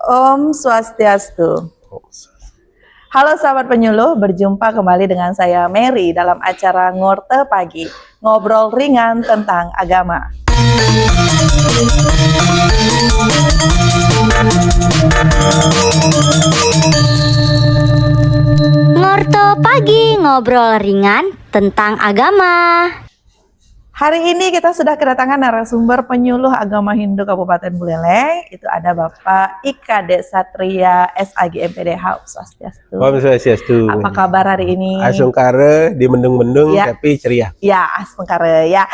Om Swastiastu. Halo sahabat penyuluh, berjumpa kembali dengan saya Mary dalam acara Ngorte Pagi, ngobrol ringan tentang agama. Ngorte Pagi, ngobrol ringan tentang agama. Hari ini kita sudah kedatangan narasumber penyuluh agama Hindu Kabupaten Buleleng. Itu ada Bapak Ika Desatria SAG MPDH. Swastiastu. Om Swastiastu. Apa kabar hari ini? Asungkara di mendung-mendung ya. Tapi ceria. Ya, asungkara ya.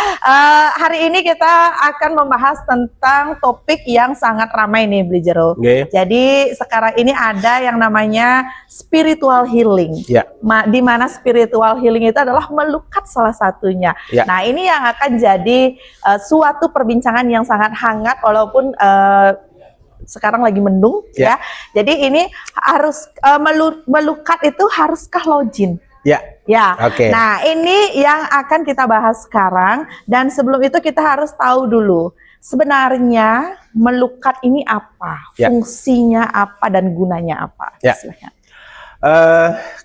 Hari ini kita akan membahas tentang topik yang sangat ramai nih, Belijero. Okay. Jadi sekarang ini ada yang namanya spiritual healing. Ya. Di mana spiritual healing itu adalah melukat salah satunya. Ya. Nah, ini yang akan jadi suatu perbincangan yang sangat hangat walaupun sekarang lagi mendung ya. Jadi ini harus melukat itu haruskah login? Ya. Ya. Oke. Nah, ini yang akan kita bahas sekarang dan sebelum itu kita harus tahu dulu sebenarnya melukat ini apa? Ya. Fungsinya apa dan gunanya apa? Ya. Silahkan.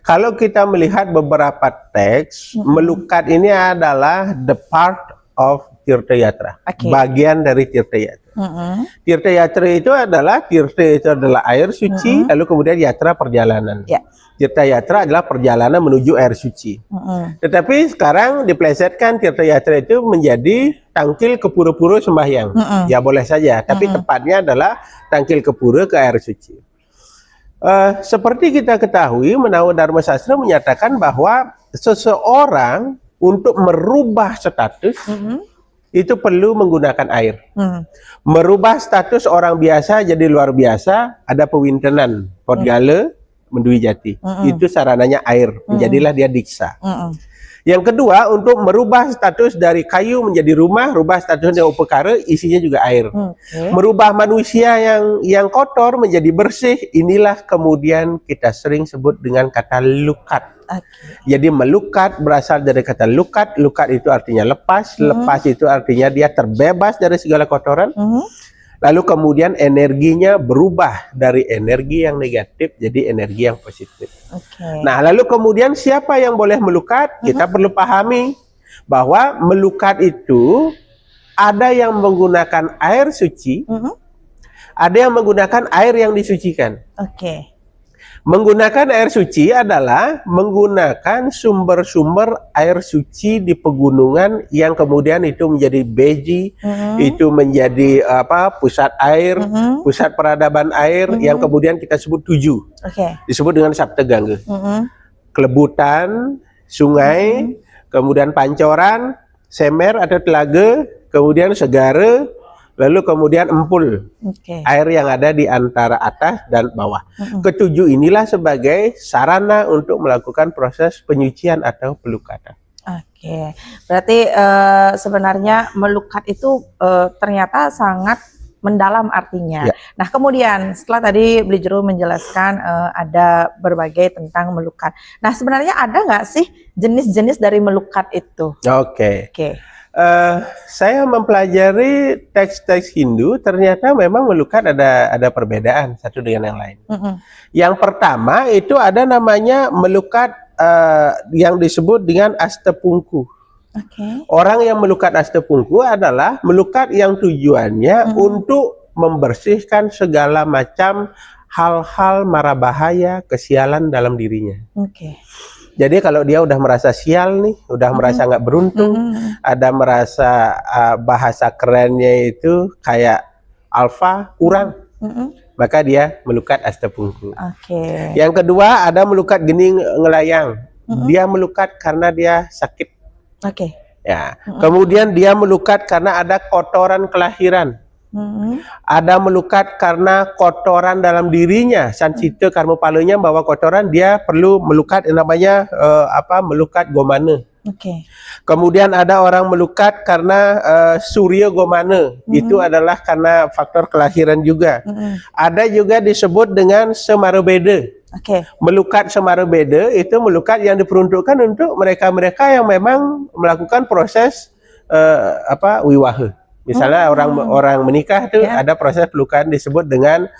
Kalau kita melihat beberapa teks, melukat ini adalah the part of Tirtha Yatra, bagian dari Tirtha Yatra. Tirtha Yatra itu adalah air suci, lalu kemudian yatra perjalanan. Tirtha Yatra adalah perjalanan menuju air suci. Tetapi sekarang diplesetkan Tirtha Yatra itu menjadi tangkil ke pura-pura sembahyang. Ya boleh saja, tapi tepatnya adalah tangkil ke pura ke air suci. Seperti kita ketahui, Menawa Dharma Sastra menyatakan bahwa seseorang untuk merubah status itu perlu menggunakan air. Merubah status orang biasa jadi luar biasa, ada pewintenan, podgala, mendui jati. Itu sarananya air, menjadilah dia diksa. Yang kedua, untuk merubah status dari kayu menjadi rumah, rubah statusnya upekara, isinya juga air. Merubah manusia yang kotor menjadi bersih, inilah kemudian kita sering sebut dengan kata lukat. Jadi melukat berasal dari kata lukat, lukat itu artinya lepas, lepas itu artinya dia terbebas dari segala kotoran. Lalu kemudian energinya berubah dari energi yang negatif jadi energi yang positif. Nah, lalu kemudian siapa yang boleh melukat? Kita perlu pahami bahwa melukat itu ada yang menggunakan air suci, ada yang menggunakan air yang disucikan. Menggunakan air suci adalah menggunakan sumber-sumber air suci di pegunungan yang kemudian itu menjadi beji, itu menjadi pusat air, pusat peradaban air yang kemudian kita sebut 7. Disebut dengan Saptagangga. Kelebutan, sungai, kemudian pancoran, semer atau telaga, kemudian segara, lalu kemudian empul, air yang ada di antara atas dan bawah. Ketujuh inilah sebagai sarana untuk melakukan proses penyucian atau pelukatan. Berarti sebenarnya melukat itu ternyata sangat mendalam artinya. Nah, kemudian setelah tadi Belijero menjelaskan ada berbagai tentang melukat. Nah, sebenarnya ada nggak sih jenis-jenis dari melukat itu? Saya mempelajari teks-teks Hindu, ternyata memang melukat ada perbedaan satu dengan yang lain. Yang pertama itu ada namanya melukat yang disebut dengan astapungku. Orang yang melukat astapungku adalah melukat yang tujuannya untuk membersihkan segala macam hal-hal mara bahaya, kesialan dalam dirinya. Jadi kalau dia udah merasa sial nih, udah merasa nggak beruntung, ada merasa bahasa kerennya itu kayak alfa kurang, maka dia melukat astapungku. Yang kedua ada melukat gening ngelayang, dia melukat karena dia sakit. Kemudian dia melukat karena ada kotoran kelahiran. Ada melukat karena kotoran dalam dirinya, sancita karma palanya bawa kotoran, dia perlu melukat yang namanya melukat gomana. Kemudian ada orang melukat karena surya gomana, itu adalah karena faktor kelahiran juga. Ada juga disebut dengan semarabeda. Melukat semarabeda itu melukat yang diperuntukkan untuk mereka-mereka yang memang melakukan proses wiwaha. Misalnya orang menikah tuh ada proses pelukan disebut dengan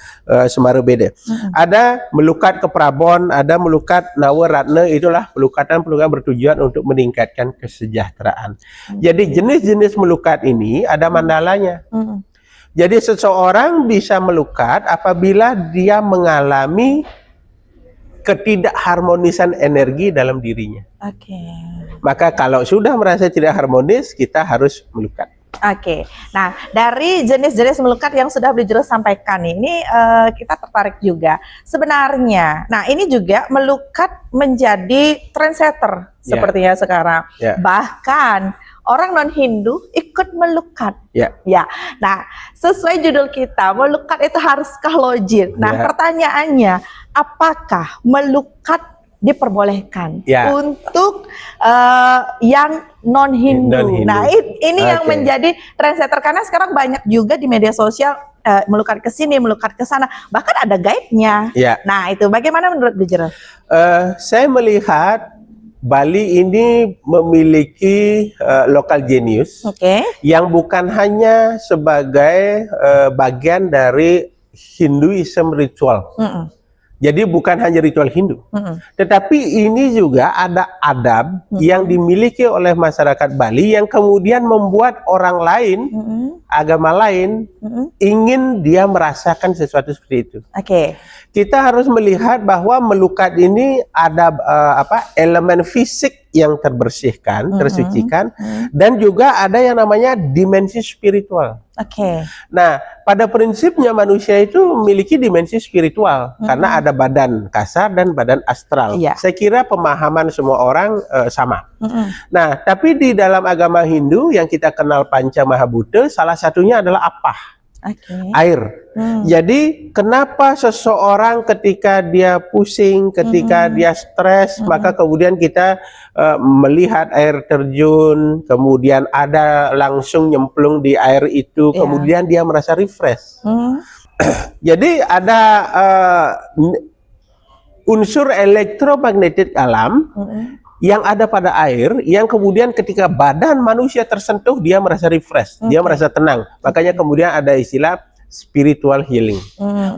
Semara Beda. Ada melukat ke Prabon, ada melukat Nawaratna, itulah pelukan bertujuan untuk meningkatkan kesejahteraan. Jadi jenis-jenis melukat ini ada mandalanya. Jadi seseorang bisa melukat apabila dia mengalami ketidakharmonisan energi dalam dirinya. Maka kalau sudah merasa tidak harmonis, kita harus melukat. Nah dari jenis-jenis melukat yang sudah Beli Jero sampaikan ini kita tertarik juga sebenarnya. Nah ini juga melukat menjadi trendsetter sepertinya sekarang. Bahkan orang non-Hindu ikut melukat. Nah sesuai judul kita, melukat itu haruskah logis? Nah pertanyaannya, apakah melukat diperbolehkan untuk yang non-Hindu? Nah ini yang menjadi trendsetter, karena sekarang banyak juga di media sosial melukat ke sini, melukat ke sana, bahkan ada guide-nya. Nah itu bagaimana menurut Beli Jero? Saya melihat Bali ini memiliki local genius yang bukan hanya sebagai bagian dari Hinduism ritual. Jadi bukan hanya ritual Hindu, tetapi ini juga ada adab yang dimiliki oleh masyarakat Bali yang kemudian membuat orang lain, agama lain, ingin dia merasakan sesuatu seperti itu. Kita harus melihat bahwa melukat ini ada elemen fisik yang terbersihkan, tersucikan, dan juga ada yang namanya dimensi spiritual. Nah, pada prinsipnya manusia itu memiliki dimensi spiritual karena ada badan kasar dan badan astral. Saya kira pemahaman semua orang sama. Nah, tapi di dalam agama Hindu yang kita kenal Panca Mahabhuta, salah satunya adalah apah. Air. Jadi kenapa seseorang ketika dia pusing, ketika dia stres, maka kemudian kita melihat air terjun, kemudian ada langsung nyemplung di air itu, kemudian dia merasa refresh. Jadi ada unsur elektromagnetik alam yang ada pada air, yang kemudian ketika badan manusia tersentuh, dia merasa refresh, dia merasa tenang. Makanya kemudian ada istilah spiritual healing.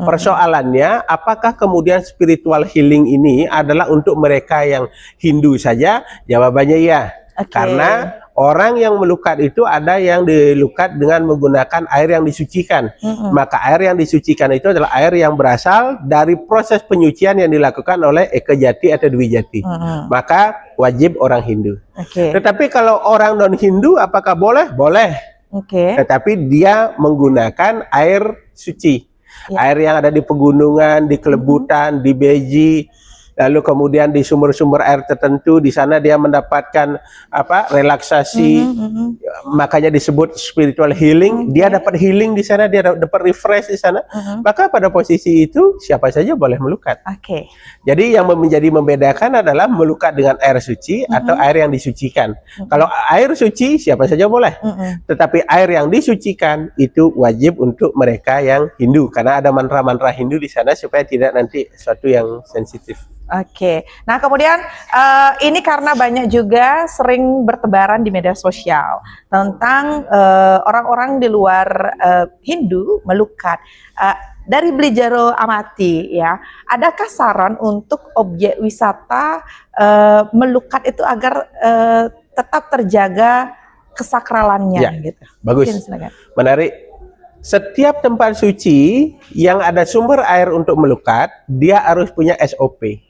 Persoalannya, apakah kemudian spiritual healing ini adalah untuk mereka yang Hindu saja? Jawabannya ya. Karena orang yang melukat itu ada yang dilukat dengan menggunakan air yang disucikan. Maka air yang disucikan itu adalah air yang berasal dari proses penyucian yang dilakukan oleh Eka Jati atau Dwi Jati. Maka wajib orang Hindu. Tetapi kalau orang non-Hindu apakah boleh? Boleh. Tetapi dia menggunakan air suci. Air yang ada di pegunungan, di Kelebutan, di Beji, lalu kemudian di sumber-sumber air tertentu, di sana dia mendapatkan relaksasi, makanya disebut spiritual healing. Dia dapat healing di sana, dia dapat refresh di sana. Maka pada posisi itu siapa saja boleh melukat. Jadi yang menjadi membedakan adalah melukat dengan air suci atau air yang disucikan. Kalau air suci siapa saja boleh, tetapi air yang disucikan itu wajib untuk mereka yang Hindu, karena ada mantra-mantra Hindu di sana supaya tidak nanti sesuatu yang sensitif. Nah kemudian ini karena banyak juga sering bertebaran di media sosial tentang orang-orang di luar Hindu melukat. Dari Beli Jero amati ya, adakah saran untuk objek wisata melukat itu agar tetap terjaga kesakralannya? Gitu. Bagus, menarik. Setiap tempat suci yang ada sumber air untuk melukat, dia harus punya SOP.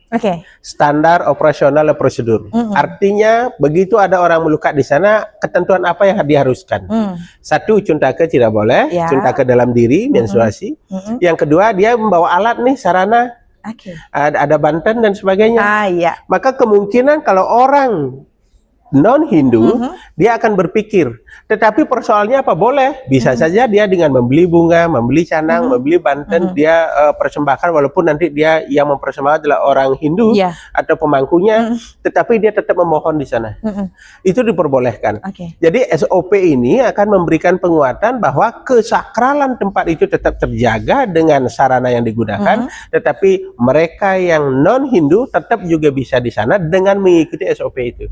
Standar operasional prosedur. Artinya begitu ada orang melukat di sana, ketentuan apa yang diharuskan? Satu, cuntake tidak boleh, cuntake dalam diri, menstruasi. Yang kedua, dia membawa alat nih, sarana, ada banten dan sebagainya. Maka kemungkinan kalau orang non-Hindu, dia akan berpikir. Tetapi persoalannya apa? Boleh. Bisa saja dia dengan membeli bunga, membeli canang, membeli banten, dia persembahkan, walaupun nanti dia yang mempersembahkan adalah orang Hindu atau pemangkunya, tetapi dia tetap memohon di sana. Itu diperbolehkan. Jadi SOP ini akan memberikan penguatan bahwa kesakralan tempat itu tetap terjaga dengan sarana yang digunakan, tetapi mereka yang non-Hindu tetap juga bisa di sana dengan mengikuti SOP itu.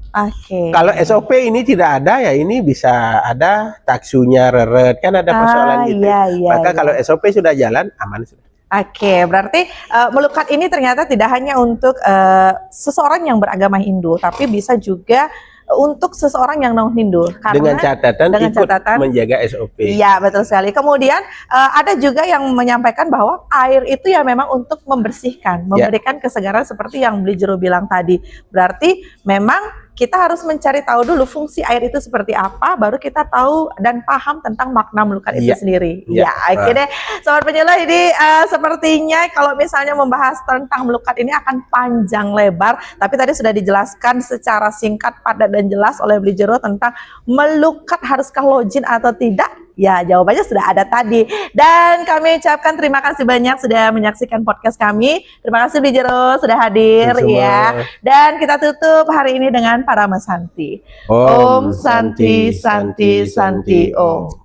Kalau SOP ini tidak ada, ya ini bisa ada taksunya reret, kan ada persoalan gitu. Maka kalau SOP sudah jalan, aman sudah. Oke, berarti melukat ini ternyata tidak hanya untuk seseorang yang beragama Hindu, tapi bisa juga untuk seseorang yang non Hindu. Dengan catatan menjaga SOP. Iya, betul sekali. Kemudian ada juga yang menyampaikan bahwa air itu ya memang untuk membersihkan, memberikan kesegaran seperti yang Beli Jero bilang tadi. Berarti memang kita harus mencari tahu dulu fungsi air itu seperti apa, baru kita tahu dan paham tentang makna melukat itu sendiri. Ya, oke deh, Sobat Penyuluh, ini sepertinya kalau misalnya membahas tentang melukat ini akan panjang lebar, tapi tadi sudah dijelaskan secara singkat, padat dan jelas oleh Beli Jero tentang melukat haruskah login atau tidak. Ya, jawabannya sudah ada tadi. Dan kami ucapkan terima kasih banyak sudah menyaksikan podcast kami. Terima kasih Beli Jero sudah hadir ya. Dan kita tutup hari ini dengan Parama Santi. Om Santi Santi Santi Om.